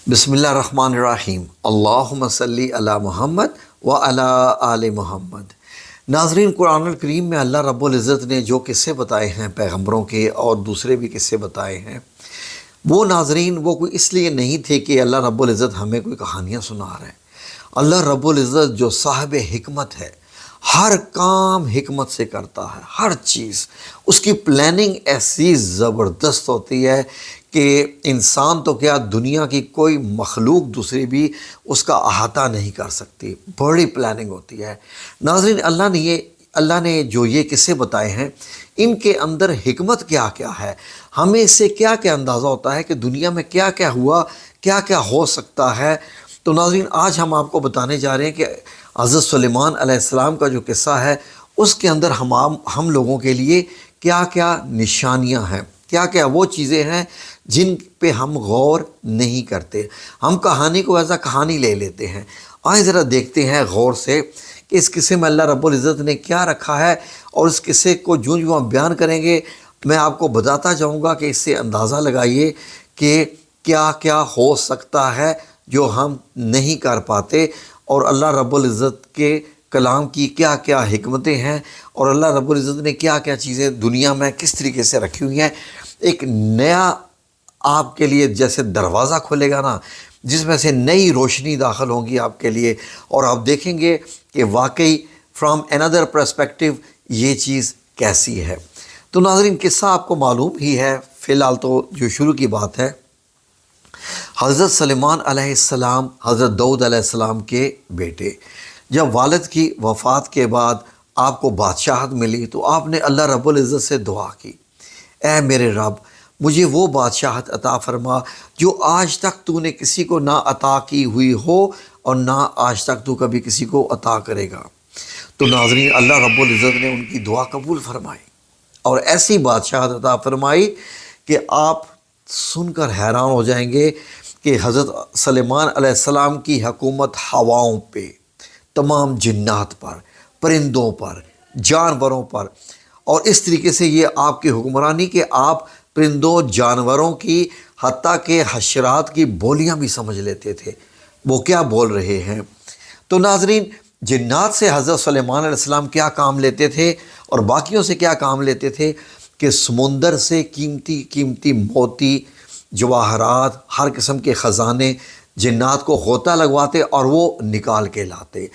بسم اللہ الرحمن الرحیم، اللہم صلی علی محمد و علی آل محمد۔ ناظرین، قرآن الکریم میں اللہ رب العزت نے جو قصے بتائے ہیں پیغمبروں کے اور دوسرے بھی قصے بتائے ہیں، وہ ناظرین وہ کوئی اس لیے نہیں تھے کہ اللہ رب العزت ہمیں کوئی کہانیاں سنا رہے ہیں۔ اللہ رب العزت جو صاحب حکمت ہے، ہر کام حکمت سے کرتا ہے، ہر چیز اس کی پلاننگ ایسی زبردست ہوتی ہے کہ انسان تو کیا دنیا کی کوئی مخلوق دوسری بھی اس کا احاطہ نہیں کر سکتی، بڑی پلاننگ ہوتی ہے۔ ناظرین، اللہ نے جو یہ قصے بتائے ہیں، ان کے اندر حکمت کیا کیا ہے، ہمیں اس سے کیا کیا اندازہ ہوتا ہے کہ دنیا میں کیا کیا ہوا، کیا کیا ہو سکتا ہے۔ تو ناظرین، آج ہم آپ کو بتانے جا رہے ہیں کہ حضرت سلیمان علیہ السلام کا جو قصہ ہے، اس کے اندر ہم لوگوں کے لیے کیا کیا نشانیاں ہیں، کیا کیا وہ چیزیں ہیں جن پہ ہم غور نہیں کرتے۔ ہم کہانی کو ایسا کہانی لے لیتے ہیں۔ آئیں ذرا دیکھتے ہیں غور سے کہ اس قصے میں اللہ رب العزت نے کیا رکھا ہے، اور اس قصے کو جو ہم بیان کریں گے میں آپ کو بتاتا جاؤں گا کہ اس سے اندازہ لگائیے کہ کیا کیا ہو سکتا ہے جو ہم نہیں کر پاتے، اور اللہ رب العزت کے کلام کی کیا کیا حکمتیں ہیں، اور اللہ رب العزت نے کیا کیا چیزیں دنیا میں کس طریقے سے رکھی ہوئی ہیں۔ ایک نیا آپ کے لیے جیسے دروازہ کھلے گا نا، جس میں سے نئی روشنی داخل ہوگی آپ کے لیے، اور آپ دیکھیں گے کہ واقعی فرام another perspective یہ چیز کیسی ہے۔ تو ناظرین، قصہ آپ کو معلوم ہی ہے، فی الحال تو جو شروع کی بات ہے، حضرت سلیمان علیہ السلام حضرت داؤد علیہ السلام کے بیٹے، جب والد کی وفات کے بعد آپ کو بادشاہت ملی تو آپ نے اللہ رب العزت سے دعا کی، اے میرے رب، مجھے وہ بادشاہت عطا فرما جو آج تک تو نے کسی کو نہ عطا کی ہوئی ہو اور نہ آج تک تو کبھی کسی کو عطا کرے گا۔ تو ناظرین، اللہ رب العزت نے ان کی دعا قبول فرمائی اور ایسی بادشاہت عطا فرمائی کہ آپ سن کر حیران ہو جائیں گے کہ حضرت سلیمان علیہ السلام کی حکومت ہواؤں پہ، تمام جنات پر، پرندوں پر، جانوروں پر، اور اس طریقے سے یہ آپ کی حکمرانی کہ آپ پرندوں جانوروں کی حتیٰ کہ حشرات کی بولیاں بھی سمجھ لیتے تھے، وہ کیا بول رہے ہیں۔ تو ناظرین، جنات سے حضرت سلیمان علیہ السلام کیا کام لیتے تھے اور باقیوں سے کیا کام لیتے تھے کہ سمندر سے قیمتی قیمتی موتی، جواہرات، ہر قسم کے خزانے جنات کو غوطہ لگواتے اور وہ نکال کے لاتے۔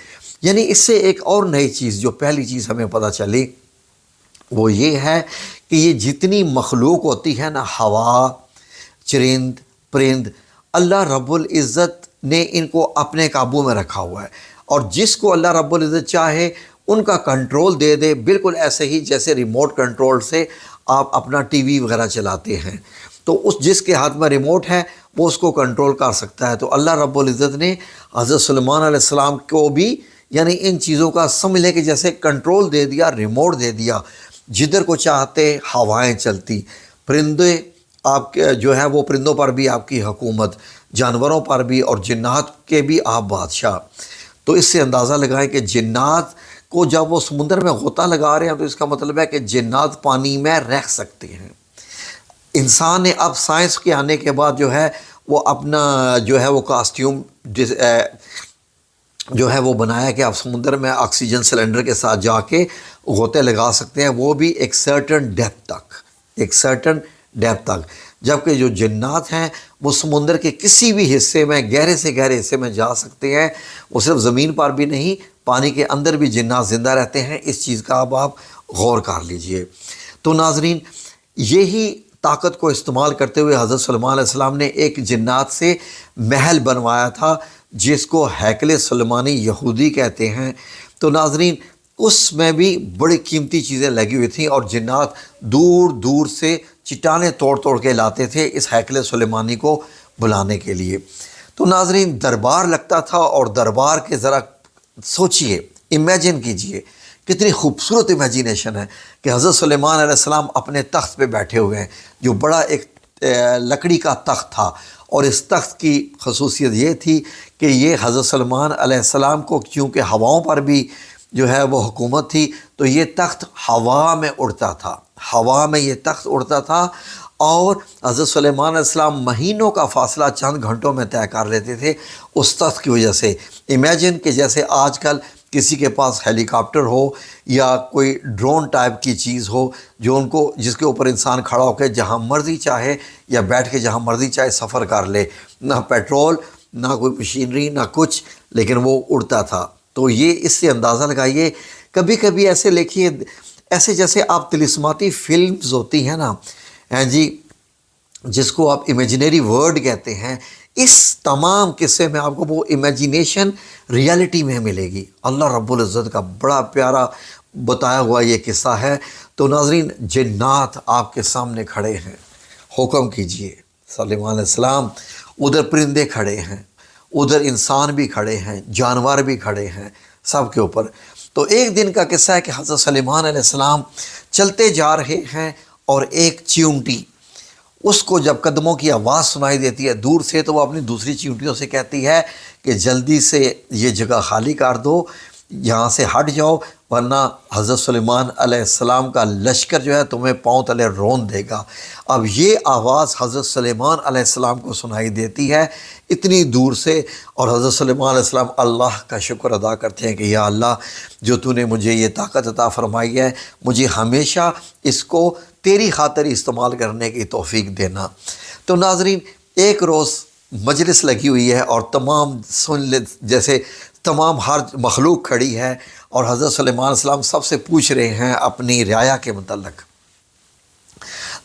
یعنی اس سے ایک اور نئی چیز، جو پہلی چیز ہمیں پتہ چلی، وہ یہ ہے کہ یہ جتنی مخلوق ہوتی ہے نا، ہوا، چرند، پرند، اللہ رب العزت نے ان کو اپنے قابو میں رکھا ہوا ہے، اور جس کو اللہ رب العزت چاہے ان کا کنٹرول دے دے، بالکل ایسے ہی جیسے ریموٹ کنٹرول سے آپ اپنا ٹی وی وغیرہ چلاتے ہیں، تو جس کے ہاتھ میں ریموٹ ہے وہ اس کو کنٹرول کر سکتا ہے۔ تو اللہ رب العزت نے حضرت سلیمان علیہ السلام کو بھی یعنی ان چیزوں کا سمجھ لے کہ جیسے کنٹرول دے دیا، ریموٹ دے دیا، جدھر کو چاہتے ہوائیں چلتی، پرندے آپ کے جو ہے وہ پرندوں پر بھی آپ کی حکومت، جانوروں پر بھی، اور جنات کے بھی آپ بادشاہ۔ تو اس سے اندازہ لگائیں کہ جنات کو جب وہ سمندر میں غوطہ لگا رہے ہیں تو اس کا مطلب ہے کہ جنات پانی میں رہ سکتے ہیں۔ انسان نے اب سائنس کے آنے کے بعد جو ہے وہ اپنا جو ہے وہ کاسٹیوم جو ہے وہ بنایا کہ آپ سمندر میں آکسیجن سلنڈر کے ساتھ جا کے غوطے لگا سکتے ہیں، وہ بھی ایک سرٹن ڈیپتھ تک، جبکہ جو جنات ہیں وہ سمندر کے کسی بھی حصے میں، گہرے سے گہرے حصے میں جا سکتے ہیں۔ وہ صرف زمین پر بھی نہیں، پانی کے اندر بھی جنات زندہ رہتے ہیں۔ اس چیز کا اب آپ غور کر لیجئے۔ تو ناظرین، یہی طاقت کو استعمال کرتے ہوئے حضرت سلیمان علیہ السلام نے ایک جنات سے محل بنوایا تھا، جس کو ہیکل سلیمانی یہودی کہتے ہیں۔ تو ناظرین، اس میں بھی بڑی قیمتی چیزیں لگی ہوئی تھیں، اور جنات دور دور سے چٹانیں توڑ توڑ کے لاتے تھے اس ہیکل سلیمانی کو بلانے کے لیے۔ تو ناظرین، دربار لگتا تھا، اور دربار کے ذرا سوچئے، امیجن کیجئے، کتنی خوبصورت امیجینیشن ہے کہ حضرت سلیمان علیہ السلام اپنے تخت پہ بیٹھے ہوئے ہیں، جو بڑا ایک لکڑی کا تخت تھا، اور اس تخت کی خصوصیت یہ تھی کہ یہ حضرت سلیمان علیہ السلام کو چونکہ ہواؤں پر بھی جو ہے وہ حکومت تھی، تو یہ تخت ہوا میں اڑتا تھا، ہوا میں یہ تخت اڑتا تھا، اور حضرت سلیمان علیہ السلام مہینوں کا فاصلہ چند گھنٹوں میں طے کر لیتے تھے اس تخت کی وجہ سے۔ امیجن کہ جیسے آج کل کسی کے پاس ہیلی کاپٹر ہو یا کوئی ڈرون ٹائپ کی چیز ہو جو جس کے اوپر انسان کھڑا ہو کے جہاں مرضی چاہے یا بیٹھ کے جہاں مرضی چاہے سفر کر لے، نہ پیٹرول نہ کوئی مشینری نہ کچھ، لیکن وہ اڑتا تھا۔ تو یہ اس سے اندازہ لگائیے، کبھی کبھی ایسے لکھیے، ایسے جیسے آپ طلسماتی فلمز ہوتی ہیں نا جی، جس کو آپ امیجنری ورڈ کہتے ہیں، اس تمام قصے میں آپ کو وہ امیجینیشن ریالٹی میں ملے گی۔ اللہ رب العزت کا بڑا پیارا بتایا ہوا یہ قصہ ہے۔ تو ناظرین، جنات آپ کے سامنے کھڑے ہیں، حکم کیجئے سلیمان علیہ السلام، ادھر پرندے کھڑے ہیں، ادھر انسان بھی کھڑے ہیں، جانور بھی کھڑے ہیں، سب کے اوپر۔ تو ایک دن کا قصہ ہے کہ حضرت سلیمان علیہ السلام چلتے جا رہے ہیں اور ایک چیونٹی، اس کو جب قدموں کی آواز سنائی دیتی ہے دور سے، تو وہ اپنی دوسری چیونٹیوں سے کہتی ہے کہ جلدی سے یہ جگہ خالی کر دو، یہاں سے ہٹ جاؤ، ورنہ حضرت سلیمان علیہ السلام کا لشکر جو ہے تمہیں پاؤں تلے رون دے گا۔ اب یہ آواز حضرت سلیمان علیہ السلام کو سنائی دیتی ہے اتنی دور سے، اور حضرت سلیمان علیہ السلام اللہ کا شکر ادا کرتے ہیں کہ یا اللہ، جو تو نے مجھے یہ طاقت عطا فرمائی ہے، مجھے ہمیشہ اس کو تیری خاطر استعمال کرنے کی توفیق دینا۔ تو ناظرین، ایک روز مجلس لگی ہوئی ہے اور تمام جیسے تمام ہر مخلوق کھڑی ہے، اور حضرت سلیمان علیہ السلام سب سے پوچھ رہے ہیں اپنی رعایا کے متعلق۔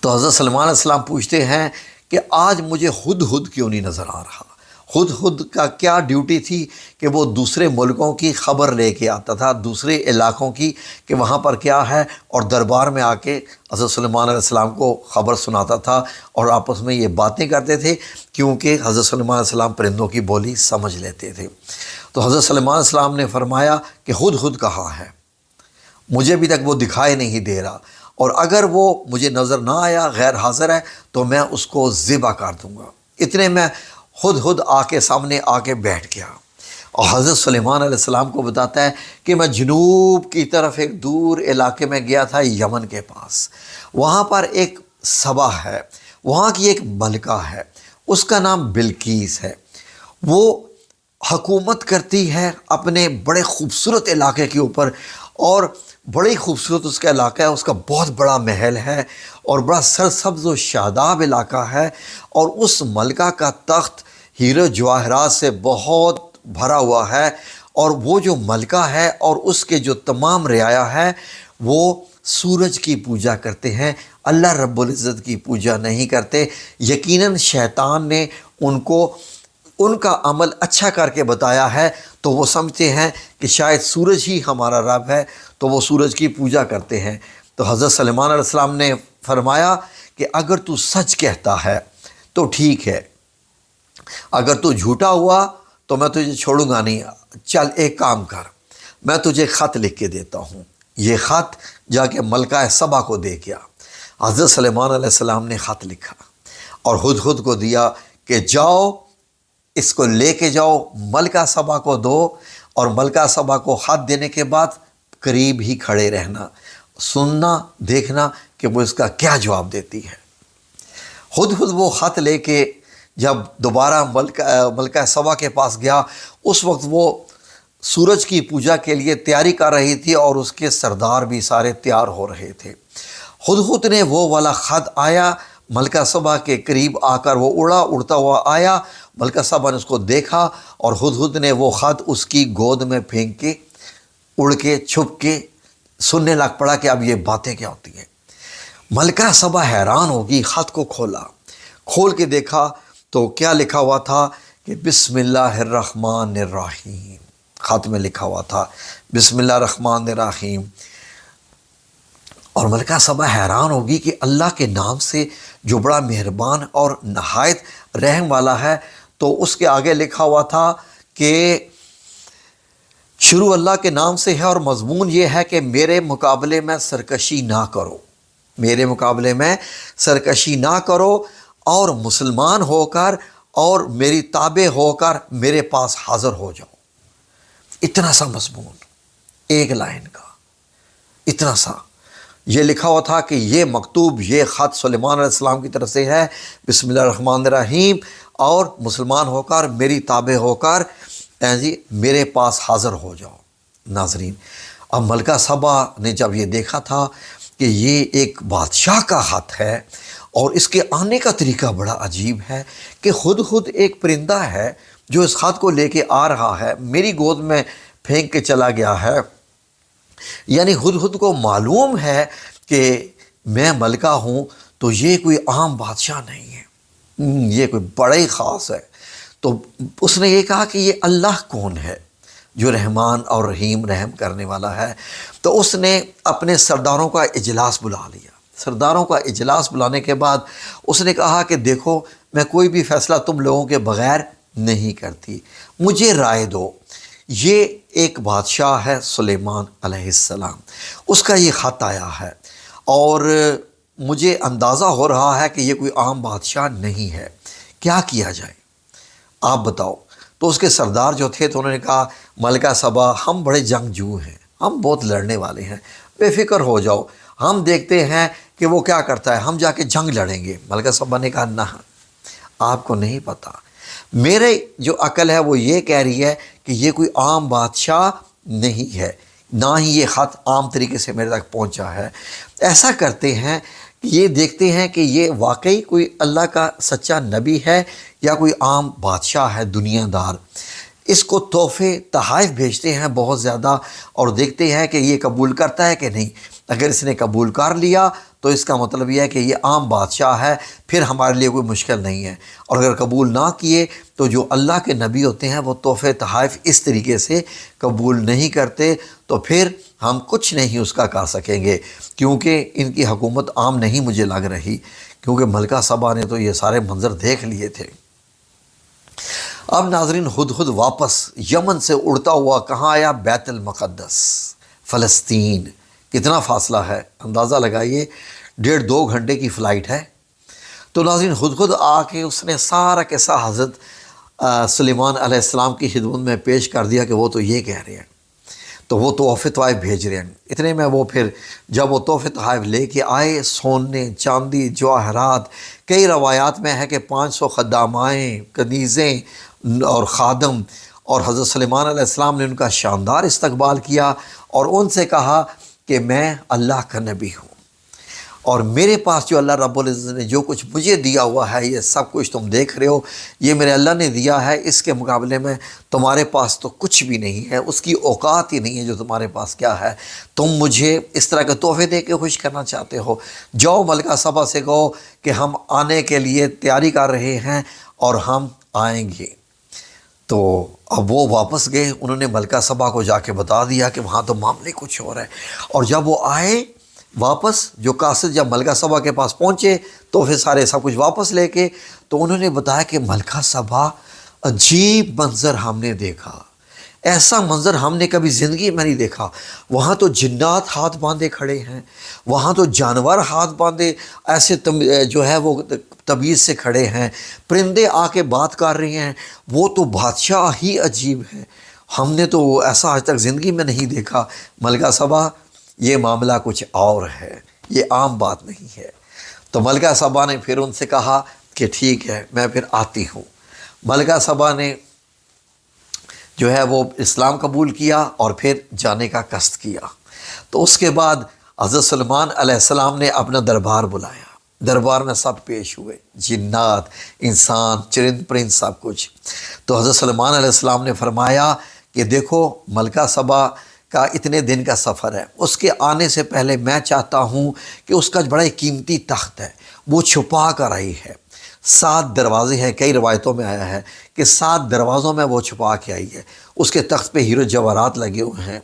تو حضرت سلیمان علیہ السلام پوچھتے ہیں کہ آج مجھے ہدہد کیوں نہیں نظر آ رہا؟ ہدہد کا کیا ڈیوٹی تھی کہ وہ دوسرے ملکوں کی خبر لے کے آتا تھا، دوسرے علاقوں کی، کہ وہاں پر کیا ہے، اور دربار میں آ کے حضرت سلیمان علیہ السلام کو خبر سناتا تھا، اور آپس میں یہ باتیں کرتے تھے، کیونکہ حضرت سلیمان علیہ السلام پرندوں کی بولی سمجھ لیتے تھے۔ تو حضرت سلیمان علیہ السلام نے فرمایا کہ ہدہد کہاں ہے؟ مجھے ابھی تک وہ دکھائی نہیں دے رہا، اور اگر وہ مجھے نظر نہ آیا، غیر حاضر ہے، تو میں اس کو ذبح کر دوں گا۔ اتنے میں ہدہد آ کے سامنے آ کے بیٹھ گیا، اور حضرت سلیمان علیہ السلام کو بتاتا ہے کہ میں جنوب کی طرف ایک دور علاقے میں گیا تھا، یمن کے پاس، وہاں پر ایک سبا ہے، وہاں کی ایک ملکہ ہے، اس کا نام بلقیس ہے، وہ حکومت کرتی ہے اپنے بڑے خوبصورت علاقے کے اوپر، اور بڑی خوبصورت اس کا علاقہ ہے، اس کا بہت بڑا محل ہے، اور بڑا سرسبز و شاداب علاقہ ہے، اور اس ملکہ کا تخت ہیرے جواہرات سے بہت بھرا ہوا ہے، اور وہ جو ملکہ ہے اور اس کے جو تمام رعایا ہے وہ سورج کی پوجا کرتے ہیں، اللہ رب العزت کی پوجا نہیں کرتے۔ یقیناً شیطان نے ان کا عمل اچھا کر کے بتایا ہے، تو وہ سمجھتے ہیں کہ شاید سورج ہی ہمارا رب ہے، تو وہ سورج کی پوجا کرتے ہیں۔ تو حضرت سلیمان علیہ السلام نے فرمایا کہ اگر تو سچ کہتا ہے تو ٹھیک ہے، اگر تو جھوٹا ہوا تو میں تجھے چھوڑوں گا نہیں۔ چل ایک کام کر، میں تجھے خط لکھ کے دیتا ہوں، یہ خط جا کے ملکہ سبا کو دے گیا۔ حضرت سلیمان علیہ السلام نے خط لکھا اور ہدہد کو دیا کہ جاؤ، اس کو لے کے جاؤ، ملکہ سبا کو دو، اور ملکہ سبا کو خط دینے کے بعد قریب ہی کھڑے رہنا، سننا، دیکھنا کہ وہ اس کا کیا جواب دیتی ہے۔ ہدہد وہ خط لے کے جب دوبارہ ملکہ سبا کے پاس گیا، اس وقت وہ سورج کی پوجا کے لیے تیاری کر رہی تھی، اور اس کے سردار بھی سارے تیار ہو رہے تھے۔ ہدہد نے وہ والا خط آیا، ملکہ سبا کے قریب آ کر وہ اڑتا ہوا آیا، ملکہ سبا نے اس کو دیکھا، اور ہدہد نے وہ خط اس کی گود میں پھینک کے اڑ کے چھپ کے سننے لگ پڑا کہ اب یہ باتیں کیا ہوتی ہیں۔ ملکہ سبا حیران ہوگی، خط کو کھول کے دیکھا تو کیا لکھا ہوا تھا کہ بسم اللہ الرحمن الرحیم، خط میں لکھا ہوا تھا بسم اللہ الرحمن الرحیم۔ اور ملکہ سبا حیران ہوگی کہ اللہ کے نام سے جو بڑا مہربان اور نہایت رحم والا ہے، تو اس کے آگے لکھا ہوا تھا کہ شروع اللہ کے نام سے ہے، اور مضمون یہ ہے کہ میرے مقابلے میں سرکشی نہ کرو، میرے مقابلے میں سرکشی نہ کرو، اور مسلمان ہو کر اور میری تابع ہو کر میرے پاس حاضر ہو جاؤ۔ اتنا سا مضمون، ایک لائن کا، اتنا سا، یہ لکھا ہوا تھا کہ یہ مکتوب، یہ خط سلیمان علیہ السلام کی طرف سے ہے، بسم اللہ الرحمن الرحیم، اور مسلمان ہو کر میری تابع ہو کر جی میرے پاس حاضر ہو جاؤ۔ ناظرین، اب ملکہ سبا نے جب یہ دیکھا تھا کہ یہ ایک بادشاہ کا خط ہے اور اس کے آنے کا طریقہ بڑا عجیب ہے کہ خود ایک پرندہ ہے جو اس خط کو لے کے آ رہا ہے، میری گود میں پھینک کے چلا گیا ہے، یعنی خود کو معلوم ہے کہ میں ملکہ ہوں، تو یہ کوئی عام بادشاہ نہیں ہے، یہ کوئی بڑا ہی خاص ہے۔ تو اس نے یہ کہا کہ یہ اللہ کون ہے جو رحمان اور رحیم رحم کرنے والا ہے؟ تو اس نے اپنے سرداروں کا اجلاس بلا لیا۔ سرداروں کا اجلاس بلانے کے بعد اس نے کہا کہ دیکھو، میں کوئی بھی فیصلہ تم لوگوں کے بغیر نہیں کرتی، مجھے رائے دو۔ یہ ایک بادشاہ ہے سلیمان علیہ السلام، اس کا یہ خط آیا ہے اور مجھے اندازہ ہو رہا ہے کہ یہ کوئی عام بادشاہ نہیں ہے، کیا کیا جائے آپ بتاؤ؟ تو اس کے سردار جو تھے تو انہوں نے کہا، ملکہ سبا ہم بڑے جنگجو ہیں، ہم بہت لڑنے والے ہیں، بے فکر ہو جاؤ، ہم دیکھتے ہیں کہ وہ کیا کرتا ہے، ہم جا کے جنگ لڑیں گے۔ ملکہ سبا نے کہا، نہ، آپ کو نہیں پتہ، میرے جو عقل ہے وہ یہ کہہ رہی ہے کہ یہ کوئی عام بادشاہ نہیں ہے، نہ ہی یہ خط عام طریقے سے میرے تک پہنچا ہے۔ ایسا کرتے ہیں کہ یہ دیکھتے ہیں کہ یہ واقعی کوئی اللہ کا سچا نبی ہے یا کوئی عام بادشاہ ہے دنیا دار۔ اس کو تحفے تحائف بھیجتے ہیں بہت زیادہ اور دیکھتے ہیں کہ یہ قبول کرتا ہے کہ نہیں۔ اگر اس نے قبول کر لیا تو اس کا مطلب یہ ہے کہ یہ عام بادشاہ ہے، پھر ہمارے لیے کوئی مشکل نہیں ہے، اور اگر قبول نہ کیے تو جو اللہ کے نبی ہوتے ہیں وہ تحفے تحائف اس طریقے سے قبول نہیں کرتے، تو پھر ہم کچھ نہیں اس کا کر سکیں گے، کیونکہ ان کی حکومت عام نہیں مجھے لگ رہی، کیونکہ ملکہ سبا نے تو یہ سارے منظر دیکھ لیے تھے۔ اب ناظرین، ہدہد واپس یمن سے اڑتا ہوا کہاں آیا؟ بیت المقدس، فلسطین۔ کتنا فاصلہ ہے اندازہ لگائیے، 1.5-2 گھنٹے کی فلائٹ ہے۔ تو ناظرین، ہدہد آ کے اس نے سارا قصہ حضرت سلیمان علیہ السلام کی خدمت میں پیش کر دیا کہ وہ تو یہ کہہ رہے ہیں، تو وہ تحفے تحائف بھیج رہے ہیں۔ اتنے میں وہ پھر جب وہ تحفے تحائف لے کے آئے، سونے، چاندی، جواہرات، کئی روایات میں ہے کہ 500 خدامائیں، کنیزیں اور خادم، اور حضرت سلیمان علیہ السلام نے ان کا شاندار استقبال کیا اور ان سے کہا کہ میں اللہ کا نبی ہوں، اور میرے پاس جو اللہ رب العزت نے جو کچھ مجھے دیا ہوا ہے، یہ سب کچھ تم دیکھ رہے ہو، یہ میرے اللہ نے دیا ہے، اس کے مقابلے میں تمہارے پاس تو کچھ بھی نہیں ہے، اس کی اوقات ہی نہیں ہے جو تمہارے پاس کیا ہے، تم مجھے اس طرح کے تحفے دے کے خوش کرنا چاہتے ہو۔ جاؤ ملکہ سبا سے کہو کہ ہم آنے کے لیے تیاری کر رہے ہیں اور ہم آئیں گے۔ تو اب وہ واپس گئے، انہوں نے ملکہ سبا کو جا کے بتا دیا کہ وہاں تو معاملے کچھ ہو رہا ہے، اور جب وہ آئے واپس، جو قاصد جب ملکہ سبا کے پاس پہنچے تو پھر سارے سب کچھ واپس لے کے، تو انہوں نے بتایا کہ ملکہ سبا، عجیب منظر ہم نے دیکھا، ایسا منظر ہم نے کبھی زندگی میں نہیں دیکھا۔ وہاں تو جنات ہاتھ باندھے کھڑے ہیں، وہاں تو جانور ہاتھ باندھے ایسے جو ہے وہ تمیز سے کھڑے ہیں، پرندے آ کے بات کر رہے ہیں، وہ تو بادشاہ ہی عجیب ہے، ہم نے تو ایسا آج تک زندگی میں نہیں دیکھا۔ ملکہ سبا، یہ معاملہ کچھ اور ہے، یہ عام بات نہیں ہے۔ تو ملکہ سبا نے پھر ان سے کہا کہ ٹھیک ہے، میں پھر آتی ہوں۔ ملکہ سبا نے جو ہے وہ اسلام قبول کیا اور پھر جانے کا قصد کیا۔ تو اس کے بعد حضرت سلیمان علیہ السلام نے اپنا دربار بلایا، دربار میں سب پیش ہوئے، جنات، انسان، چرند پرند، سب کچھ۔ تو حضرت سلیمان علیہ السلام نے فرمایا کہ دیکھو، ملکہ سبا کا اتنے دن کا سفر ہے، اس کے آنے سے پہلے میں چاہتا ہوں کہ اس کا بڑا قیمتی تخت ہے، وہ چھپا کر آئی ہے، 7 دروازے ہیں، کئی روایتوں میں آیا ہے کہ 7 دروازوں میں وہ چھپا کے آئی ہے، اس کے تخت پہ ہیرے جواہرات لگے ہوئے ہیں،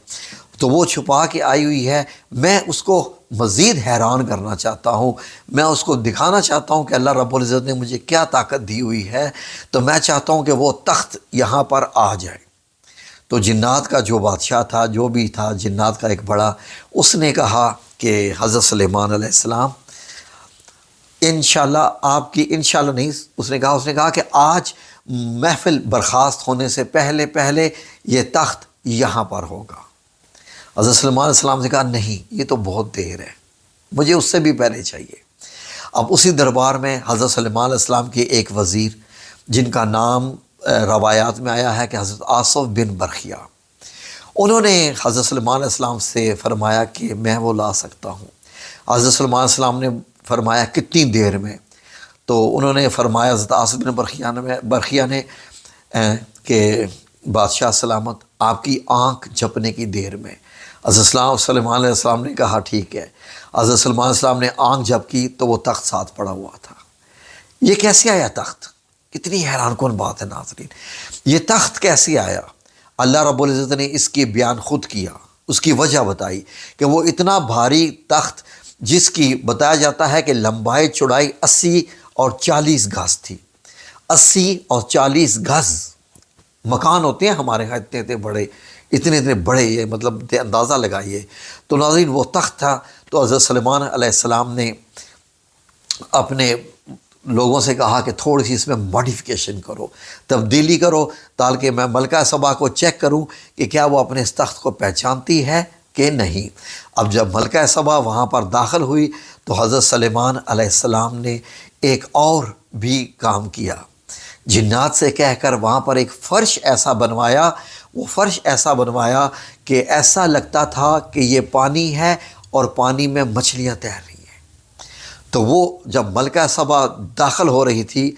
تو وہ چھپا کے آئی ہوئی ہے۔ میں اس کو مزید حیران کرنا چاہتا ہوں، میں اس کو دکھانا چاہتا ہوں کہ اللہ رب العزت نے مجھے کیا طاقت دی ہوئی ہے، تو میں چاہتا ہوں کہ وہ تخت یہاں پر آ جائے۔ تو جنات کا جو بادشاہ تھا، جو بھی تھا جنات کا ایک بڑا، اس نے کہا کہ حضرت سلیمان علیہ السلام، انشاءاللہ آپ کی، انشاءاللہ نہیں، اس نے کہا کہ آج محفل برخاست ہونے سے پہلے یہ تخت یہاں پر ہوگا۔ حضرت سلیمان علیہ السلام نے کہا نہیں، یہ تو بہت دیر ہے، مجھے اس سے بھی پہلے چاہیے۔ اب اسی دربار میں حضرت سلیمان علیہ السلام کے ایک وزیر، جن کا نام روایات میں آیا ہے کہ حضرت آصف بن برخیا، انہوں نے حضرت سلیمان علیہ السلام سے فرمایا کہ میں وہ لا سکتا ہوں۔ حضرت سلیمان علیہ السلام نے فرمایا کتنی دیر میں؟ تو انہوں نے فرمایا حضرت آصف بن برخیا نے کہ بادشاہ سلامت، آپ کی آنکھ جھپنے کی دیر میں۔ حضرت سلیمان علیہ السلام نے کہا ٹھیک ہے۔ حضرت سلیمان علیہ السلام نے آنکھ جھپکی تو وہ تخت ساتھ پڑا ہوا تھا۔ یہ کیسے آیا تخت؟ کتنی حیران کن بات ہے ناظرین، یہ تخت کیسے آیا؟ اللہ رب العزت نے اس کی بیان خود کیا، اس کی وجہ بتائی کہ وہ اتنا بھاری تخت، جس کی بتایا جاتا ہے کہ لمبائی چوڑائی 80 اور 40 گز تھی۔ 80 اور 40 گز مکان ہوتے ہیں ہمارے ہاں، اتنے بڑے، اتنے بڑے، یہ مطلب اندازہ لگائیے۔ تو ناظرین وہ تخت تھا۔ تو حضرت سلیمان علیہ السلام نے اپنے لوگوں سے کہا کہ تھوڑی سی اس میں ماڈیفیکیشن کرو، تبدیلی کرو، تاکہ میں ملکہ سبا کو چیک کروں کہ کیا وہ اپنے اس تخت کو پہچانتی ہے کہ نہیں۔ اب جب ملکہ سبا وہاں پر داخل ہوئی تو حضرت سلیمان علیہ السلام نے ایک اور بھی کام کیا، جنات سے کہہ کر وہاں پر ایک فرش ایسا بنوایا، وہ فرش ایسا بنوایا کہ ایسا لگتا تھا کہ یہ پانی ہے اور پانی میں مچھلیاں تیر رہی ہیں۔ تو وہ جب ملکہ سبا داخل ہو رہی تھی،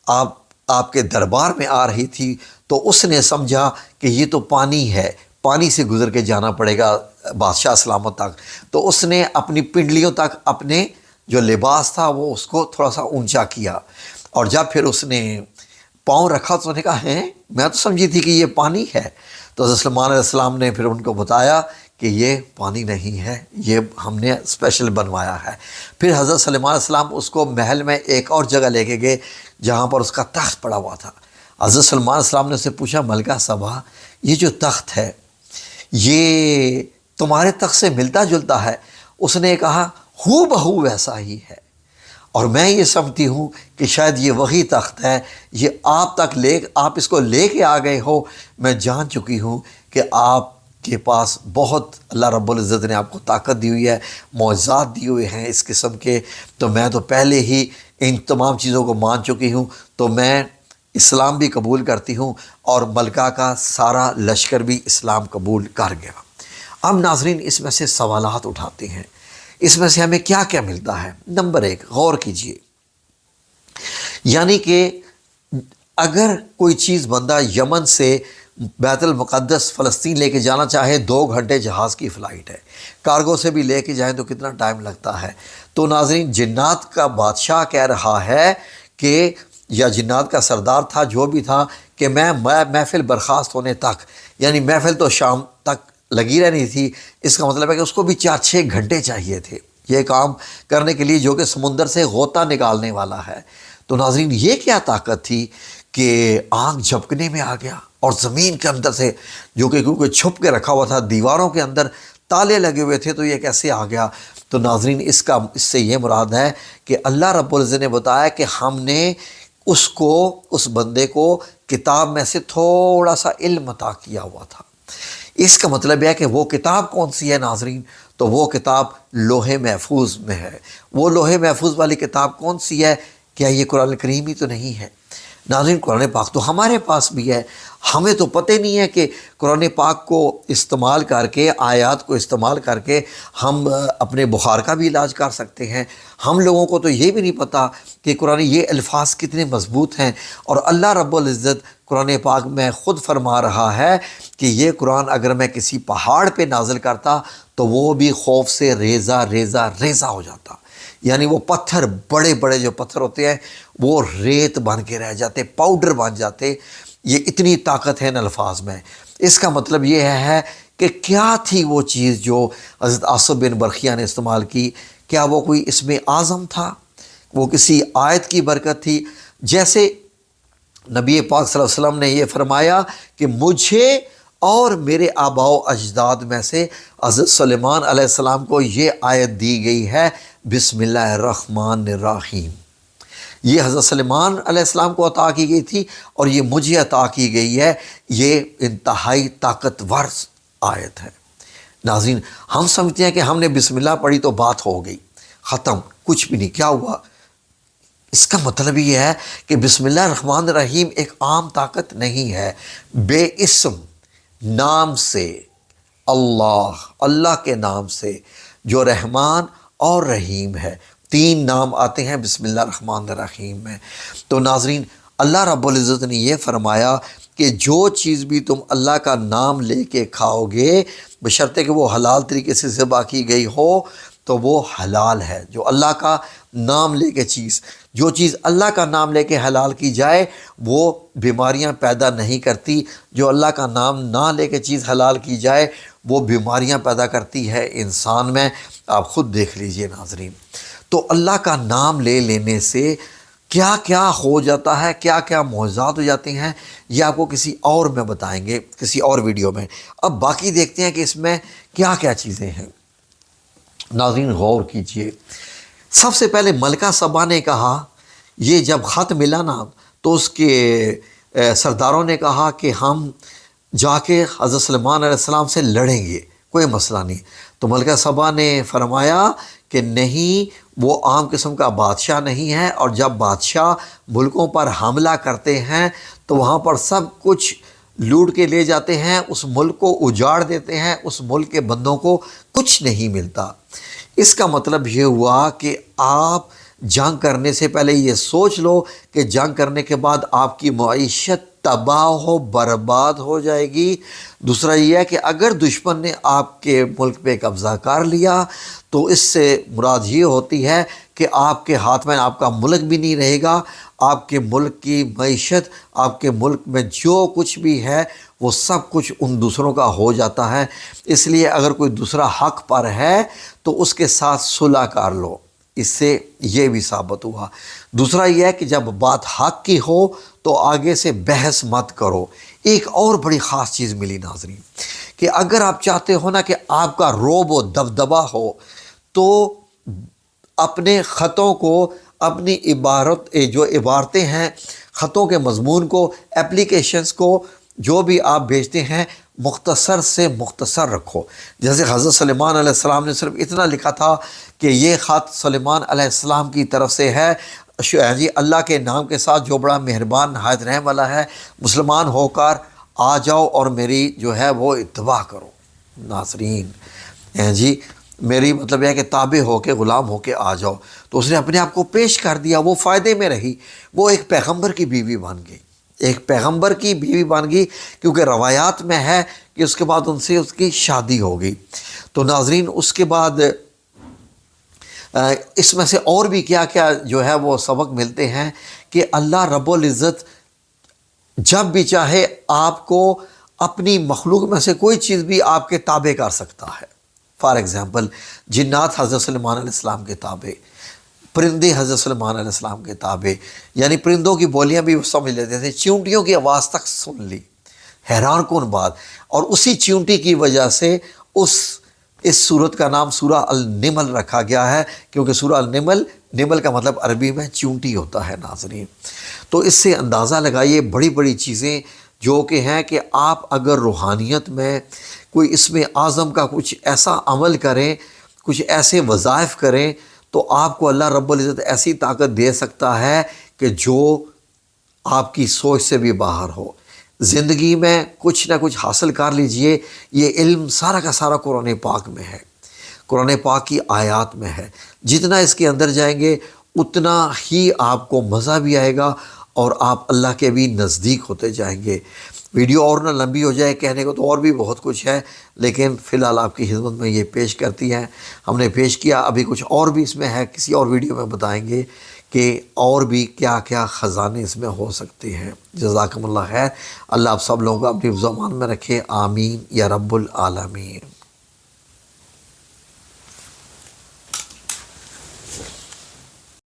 آپ کے دربار میں آ رہی تھی، تو اس نے سمجھا کہ یہ تو پانی ہے، پانی سے گزر کے جانا پڑے گا بادشاہ سلامت تک۔ تو اس نے اپنی پنڈلیوں تک اپنے جو لباس تھا وہ اس کو تھوڑا سا اونچا کیا، اور جب پھر اس نے پاؤں رکھا تو نے کہا ہے میں تو سمجھی تھی کہ یہ پانی ہے۔ تو حضرت سلیمان علیہ السلام نے پھر ان کو بتایا کہ یہ پانی نہیں ہے، یہ ہم نے اسپیشل بنوایا ہے۔ پھر حضرت سلیمان علیہ السلام اس کو محل میں ایک اور جگہ لے کے گئے جہاں پر اس کا تخت پڑا ہوا تھا۔ حضرت سلیمان علیہ السلام نے اسے پوچھا ملکہ سبا، یہ جو تخت ہے یہ تمہارے تخت سے ملتا جلتا ہے؟ اس نے کہا ہو بہو ویسا ہی ہے، اور میں یہ سمجھتی ہوں کہ شاید یہ وہی تخت ہے، یہ آپ اس کو لے کے آ گئے ہو۔ میں جان چکی ہوں کہ آپ کے پاس بہت اللہ رب العزت نے آپ کو طاقت دی ہوئی ہے، معجزات دیے ہوئے ہیں اس قسم کے، تو میں تو پہلے ہی ان تمام چیزوں کو مان چکی ہوں، تو میں اسلام بھی قبول کرتی ہوں، اور ملکہ کا سارا لشکر بھی اسلام قبول کر گیا۔ اب ناظرین اس میں سے سوالات اٹھاتے ہیں، اس میں سے ہمیں کیا کیا ملتا ہے؟ نمبر 1 غور کیجئے، یعنی کہ اگر کوئی چیز بندہ یمن سے بیت المقدس فلسطین لے کے جانا چاہے، 2 گھنٹے جہاز کی فلائٹ ہے، کارگو سے بھی لے کے جائیں تو کتنا ٹائم لگتا ہے۔ تو ناظرین جنات کا بادشاہ کہہ رہا ہے کہ، یا جنات کا سردار تھا جو بھی تھا، کہ میں محفل برخاست ہونے تک، یعنی محفل تو شام تک لگی رہنی تھی، اس کا مطلب ہے کہ اس کو بھی 4-6 گھنٹے چاہیے تھے یہ کام کرنے کے لیے، جو کہ سمندر سے غوطہ نکالنے والا ہے۔ تو ناظرین یہ کیا طاقت تھی کہ آنکھ جھپکنے میں آ گیا، اور زمین کے اندر سے، جو کہ کیونکہ چھپ کے رکھا ہوا تھا، دیواروں کے اندر تالے لگے ہوئے تھے، تو یہ کیسے آ گیا؟ تو ناظرین اس سے یہ مراد ہے کہ اللہ رب العزت نے بتایا کہ ہم نے اس بندے کو کتاب میں سے تھوڑا سا علم عطا کیا ہوا تھا۔ اس کا مطلب ہے کہ وہ کتاب کون سی ہے ناظرین؟ تو وہ کتاب لوح محفوظ میں ہے۔ وہ لوح محفوظ والی کتاب کون سی ہے؟ کیا یہ قرآن کریم ہی تو نہیں ہے؟ ناظرین قرآن پاک تو ہمارے پاس بھی ہے، ہمیں تو پتہ نہیں ہے کہ قرآن پاک کو استعمال کر کے، آیات کو استعمال کر کے ہم اپنے بخار کا بھی علاج کر سکتے ہیں۔ ہم لوگوں کو تو یہ بھی نہیں پتہ کہ قرآن یہ الفاظ کتنے مضبوط ہیں، اور اللہ رب العزت قرآن پاک میں خود فرما رہا ہے کہ یہ قرآن اگر میں کسی پہاڑ پہ نازل کرتا تو وہ بھی خوف سے ریزہ ریزہ ریزہ ہو جاتا، یعنی وہ پتھر، بڑے بڑے جو پتھر ہوتے ہیں وہ ریت بن کے رہ جاتے، پاؤڈر بن جاتے۔ یہ اتنی طاقت ہے ان الفاظ میں۔ اس کا مطلب یہ ہے کہ کیا تھی وہ چیز جو حضرت آصف بن برخیا نے استعمال کی؟ کیا وہ کوئی اسم اعظم تھا؟ وہ کسی آیت کی برکت تھی؟ جیسے نبی پاک صلی اللہ علیہ وسلم نے یہ فرمایا کہ مجھے اور میرے آباء و اجداد میں سے حضرت سلیمان علیہ السلام کو یہ آیت دی گئی ہے، بسم اللہ الرحمن الرحیم۔ یہ حضرت سلیمان علیہ السلام کو عطا کی گئی تھی، اور یہ مجھے عطا کی گئی ہے۔ یہ انتہائی طاقتور آیت ہے۔ ناظرین ہم سمجھتے ہیں کہ ہم نے بسم اللہ پڑھی تو بات ہو گئی، ختم، کچھ بھی نہیں. کیا ہوا؟ اس کا مطلب یہ ہے کہ بسم اللہ الرحمن الرحیم ایک عام طاقت نہیں ہے. بے اسم نام سے، اللہ کے نام سے جو رحمان اور رحیم ہے، 3 نام آتے ہیں بسم اللہ الرحمن الرحیم میں. تو ناظرین، اللہ رب العزت نے یہ فرمایا کہ جو چیز بھی تم اللہ کا نام لے کے کھاؤ گے، بشرطے کہ وہ حلال طریقے سے ذبح کی گئی ہو تو وہ حلال ہے. جو اللہ کا نام لے کے جو چیز اللہ کا نام لے کے حلال کی جائے وہ بیماریاں پیدا نہیں کرتی. جو اللہ کا نام نہ لے کے چیز حلال کی جائے وہ بیماریاں پیدا کرتی ہے انسان میں. آپ خود دیکھ لیجئے ناظرین. تو اللہ کا نام لے لینے سے کیا کیا ہو جاتا ہے، کیا کیا معجزات ہو جاتے ہیں، یہ آپ کو کسی اور میں بتائیں گے، کسی اور ویڈیو میں. اب باقی دیکھتے ہیں کہ اس میں کیا کیا چیزیں ہیں. ناظرین غور کیجئے. سب سے پہلے ملکہ سبا نے کہا، یہ جب خط ملا نا تو اس کے سرداروں نے کہا کہ ہم جا کے حضرت سلیمان علیہ السلام سے لڑیں گے، کوئی مسئلہ نہیں. تو ملکہ سبا نے فرمایا کہ نہیں، وہ عام قسم کا بادشاہ نہیں ہے، اور جب بادشاہ ملکوں پر حملہ کرتے ہیں تو وہاں پر سب کچھ لوٹ کے لے جاتے ہیں، اس ملک کو اجاڑ دیتے ہیں، اس ملک کے بندوں کو کچھ نہیں ملتا. اس کا مطلب یہ ہوا کہ آپ جنگ کرنے سے پہلے یہ سوچ لو کہ جنگ کرنے کے بعد آپ کی معیشت تباہ و برباد ہو جائے گی. دوسرا یہ ہے کہ اگر دشمن نے آپ کے ملک پہ قبضہ کر لیا تو اس سے مراد یہ ہوتی ہے کہ آپ کے ہاتھ میں آپ کا ملک بھی نہیں رہے گا. آپ کے ملک کی معیشت، آپ کے ملک میں جو کچھ بھی ہے وہ سب کچھ ان دوسروں کا ہو جاتا ہے. اس لیے اگر کوئی دوسرا حق پر ہے تو اس کے ساتھ صلح کر لو. اس سے یہ بھی ثابت ہوا. دوسرا یہ ہے کہ جب بات حق کی ہو تو آگے سے بحث مت کرو. ایک اور بڑی خاص چیز ملی ناظرین، کہ اگر آپ چاہتے ہو نا کہ آپ کا رعب و دبدبہ ہو تو اپنے خطوں کو، اپنی جو عبارتیں ہیں، خطوں کے مضمون کو، اپلیکیشنز کو، جو بھی آپ بھیجتے ہیں، مختصر سے مختصر رکھو. جیسے حضرت سلیمان علیہ السلام نے صرف اتنا لکھا تھا کہ یہ خط سلیمان علیہ السلام کی طرف سے ہے، جی اللہ کے نام کے ساتھ جو بڑا مہربان نہایت رحم والا ہے، مسلمان ہو کر آ جاؤ اور میری جو ہے وہ اتباع کرو. ناظرین جی میری مطلب یہ ہے کہ تابع ہو کے، غلام ہو کے آ جاؤ. تو اس نے اپنے آپ کو پیش کر دیا، وہ فائدے میں رہی، وہ ایک پیغمبر کی بیوی بن گئی، ایک پیغمبر کی بیوی بن گئی، کیونکہ روایات میں ہے کہ اس کے بعد ان سے اس کی شادی ہو گئی. تو ناظرین اس کے بعد اس میں سے اور بھی کیا کیا جو ہے وہ سبق ملتے ہیں کہ اللہ رب العزت جب بھی چاہے آپ کو اپنی مخلوق میں سے کوئی چیز بھی آپ کے تابع کر سکتا ہے. فار ایگزامپل جنات حضرت سلیمان علیہ السلام کے تابع، پرندے حضرت سلیمان علیہ السلام کے تابع، یعنی پرندوں کی بولیاں بھی وہ سمجھ لیتے تھے، چیونٹیوں کی آواز تک سن لی. حیران کن بات. اور اسی چیونٹی کی وجہ سے اس سورت کا نام سورہ النمل رکھا گیا ہے، کیونکہ سورہ نمل کا مطلب عربی میں چیونٹی ہوتا ہے. ناظرین تو اس سے اندازہ لگائیے بڑی بڑی چیزیں جو کہ ہیں کہ آپ اگر روحانیت میں کوئی اسم اعظم کا کچھ ایسا عمل کریں، کچھ ایسے وظائف کریں تو آپ کو اللہ رب العزت ایسی طاقت دے سکتا ہے کہ جو آپ کی سوچ سے بھی باہر ہو. زندگی میں کچھ نہ کچھ حاصل کر لیجئے. یہ علم سارا کا سارا قرآن پاک میں ہے، قرآن پاک کی آیات میں ہے. جتنا اس کے اندر جائیں گے اتنا ہی آپ کو مزہ بھی آئے گا اور آپ اللہ کے بھی نزدیک ہوتے جائیں گے. ویڈیو اور نہ لمبی ہو جائے، کہنے کو تو اور بھی بہت کچھ ہے، لیکن فی الحال آپ کی خدمت میں یہ پیش کرتی ہے، ہم نے پیش کیا. ابھی کچھ اور بھی اس میں ہے، کسی اور ویڈیو میں بتائیں گے کہ اور بھی کیا کیا خزانے اس میں ہو سکتے ہیں. جزاکم اللہ خیر. اللہ آپ سب لوگوں کو اپنی حفظ و امان میں رکھے. آمین یا رب العالمین.